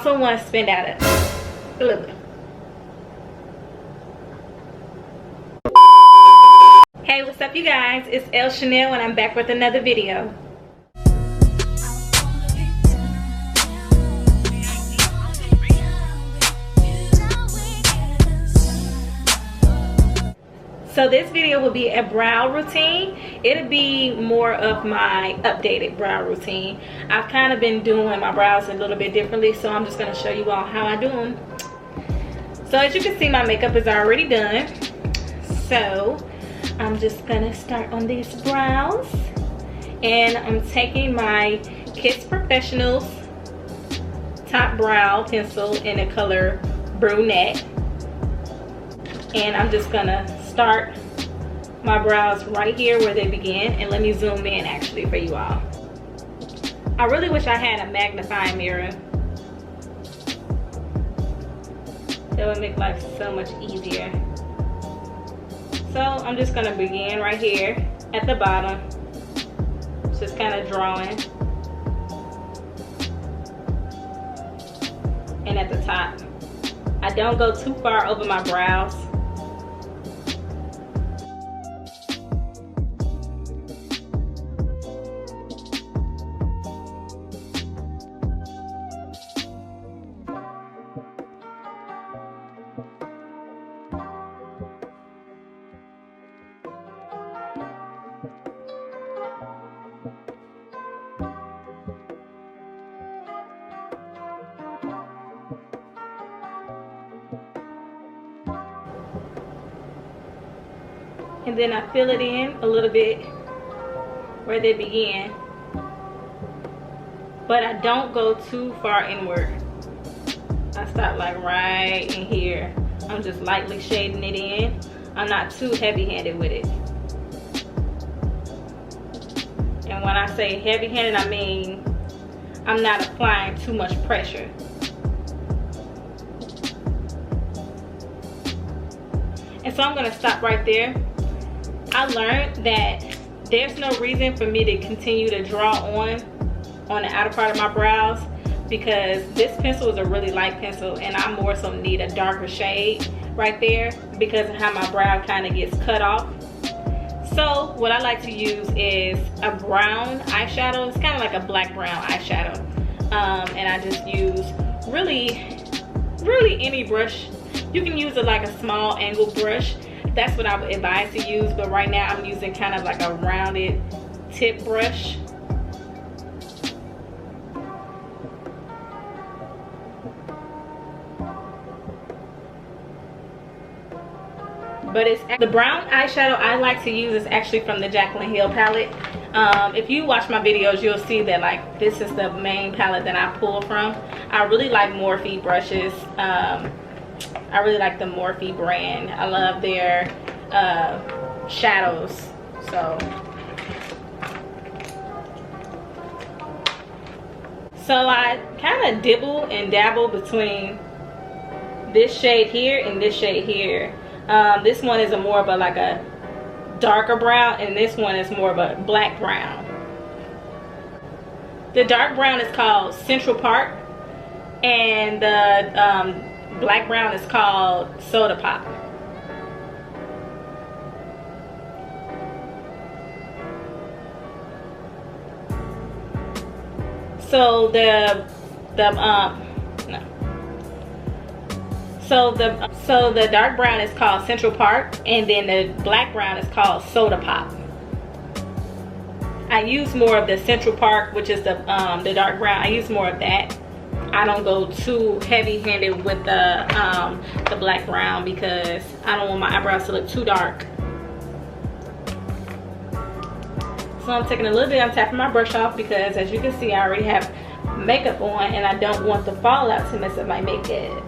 Also want to spend out a little bit. Hey, what's up you guys? It's El Chanel and I'm back with another video. So this video will be a brow routine. It'll be more of my updated brow routine. I've kind of been doing my brows a little bit differently, so I'm just going to show you all how I do them. So as you can see, my makeup is already done. So I'm just going to start on these brows. And I'm taking my Kiss Professionals top brow pencil in the color brunette. And I'm just going to start my brows right here where they begin, and let me zoom in actually for you all. I really wish I had a magnifying mirror. That would make life so much easier. So I'm just gonna begin right here at the bottom, just kind of drawing, and at the top. I don't go too far over my brows. And then I fill it in a little bit where they begin, but I don't go too far inward. I stop like right in here. I'm just lightly shading it in. I'm not too heavy-handed with it. And when I say heavy-handed, I mean I'm not applying too much pressure. And so I'm gonna stop right there. I learned that there's no reason for me to continue to draw on the outer part of my brows, because this pencil is a really light pencil and I more so need a darker shade right there because of how my brow kind of gets cut off. So what I like to use is a brown eyeshadow. It's kind of like a black brown eyeshadow, and I just use really any brush. You can use it like a small angled brush. That's what I would advise to use, but right now I'm using kind of like a rounded tip brush. But it's the brown eyeshadow I like to use is actually from the Jaclyn Hill palette. If you watch my videos, you'll see that like this is the main palette that I pull from. I really like Morphe brushes. I really like the Morphe brand. I love their shadows. So I kind of dibble and dabble between this shade here and this shade here. This one is more of a like a darker brown, and this one is more of a black brown. The dark brown is called Central Park, and the black brown is called Soda Pop. So the dark brown is called Central Park, and then the black brown is called Soda Pop. I use more of the Central Park, which is the dark brown. I use more of that. I don't go too heavy-handed with the black brown because I don't want my eyebrows to look too dark. So I'm taking a little bit, I'm tapping my brush off because as you can see I already have makeup on and I don't want the fallout to mess up my makeup.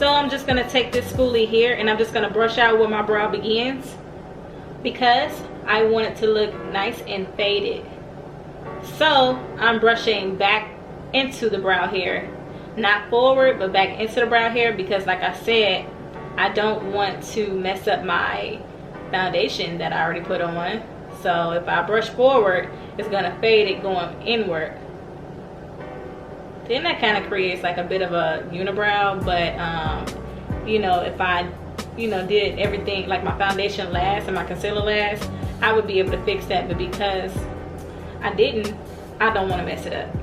So I'm just gonna take this spoolie here and I'm just gonna brush out where my brow begins, because I want it to look nice and faded. So I'm brushing back into the brow hair, not forward but back into the brow hair, because like I said, I don't want to mess up my foundation that I already put on. So if I brush forward, it's gonna fade it going inward. Then that kind of creates like a bit of a unibrow, but you know, if I did everything like my foundation last and my concealer last, I would be able to fix that. But because I didn't, I don't want to mess it up.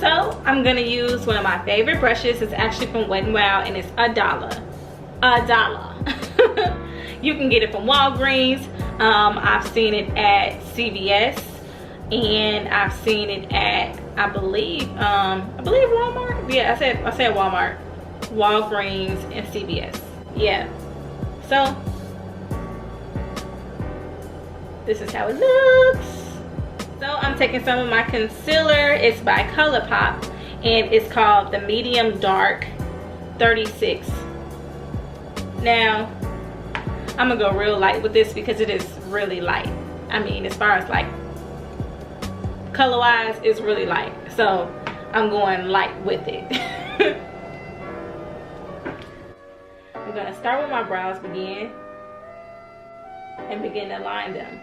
So I'm gonna use one of my favorite brushes. It's actually from Wet n Wild and it's $1. $1. You can get it from Walgreens. I've seen it at CVS, and I've seen it at I believe Walmart. Yeah, I said Walmart, Walgreens, and CVS. Yeah. So this is how it looks. So I'm taking some of my concealer. It's by ColourPop and it's called the Medium Dark 36. Now I'm gonna go real light with this because it is really light. I mean, as far as like color wise, it's really light. So I'm going light with it. I'm gonna start where my brows begin and begin to line them.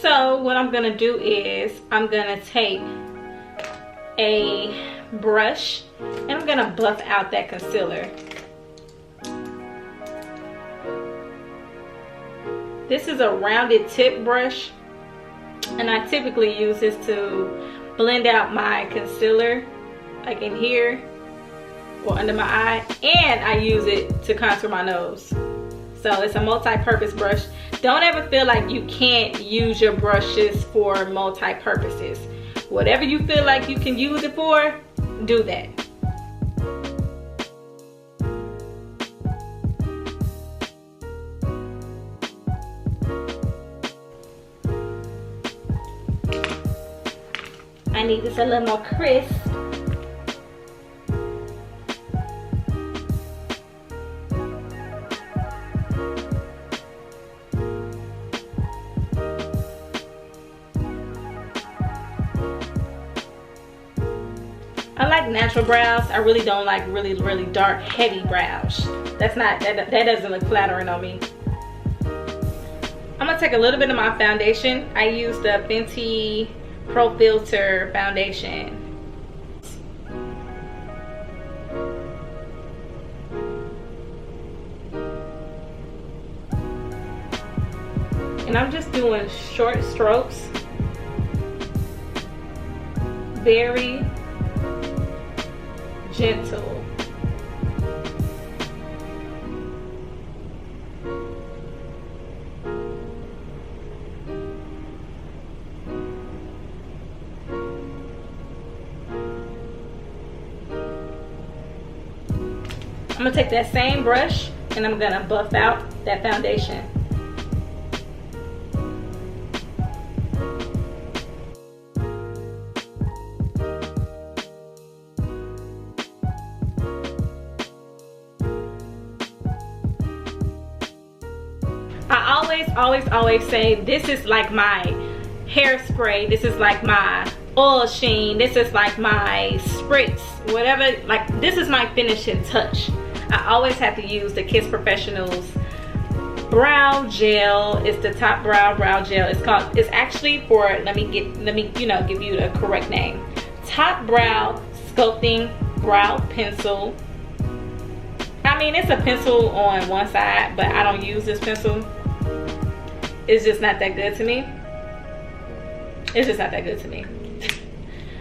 So what I'm gonna do is I'm gonna take a brush and I'm gonna buff out that concealer. This is a rounded tip brush and I typically use this to blend out my concealer, like in here or under my eye, and I use it to contour my nose. So it's a multi-purpose brush. Don't ever feel like you can't use your brushes for multi-purposes. Whatever you feel like you can use it for, do that. I need this a little more crisp. I like natural brows. I really don't like really dark, heavy brows. That doesn't look flattering on me. I'm gonna take a little bit of my foundation. I use the Fenty Pro Filter foundation. And I'm just doing short strokes. Very gentle. I'm gonna take that same brush and I'm gonna buff out that foundation. I always say this is like my hairspray, this is like my oil sheen, this is like my spritz, whatever, like this is my finishing touch. I always have to use the Kiss Professionals brow gel. It's the top brow gel. It's actually for, let me you know, give you the correct name. Top Brow Sculpting Brow Pencil. I mean, it's a pencil on one side, but I don't use this pencil. It's just not that good to me. It's just not that good to me.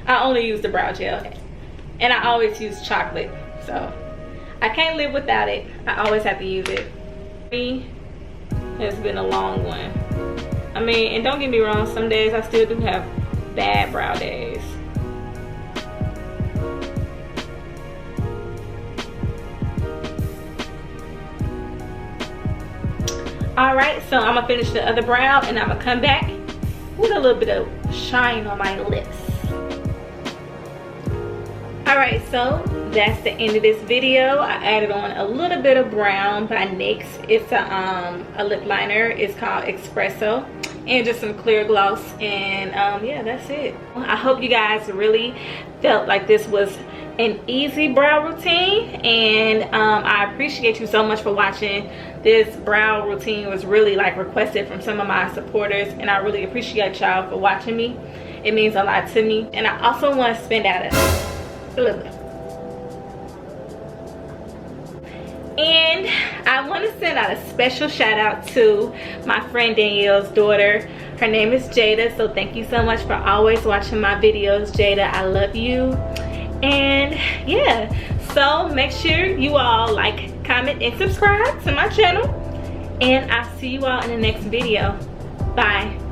I only use the brow gel, and I always use chocolate, so I can't live without it. I always have to use it. It's been a long one. I mean, and don't get me wrong, some days I still do have bad brow days. All right, so I'm gonna finish the other brow and I'm gonna come back with a little bit of shine on my lips. All right, so that's the end of this video. I added on a little bit of brown by NYX. It's a lip liner. It's called Espresso, and just some clear gloss, and yeah, that's it. I hope you guys really felt like this was an easy brow routine, and I appreciate you so much for watching. This brow routine was really like requested from some of my supporters, and I really appreciate y'all for watching me. It means a lot to me, and I also want to spend out a little bit. And I want to send out a special shout out to my friend Danielle's daughter. Her name is Jada, so thank you so much for always watching my videos, Jada. I love you. And yeah, so make sure you all like, comment, and subscribe to my channel, and I'll see you all in the next video. Bye.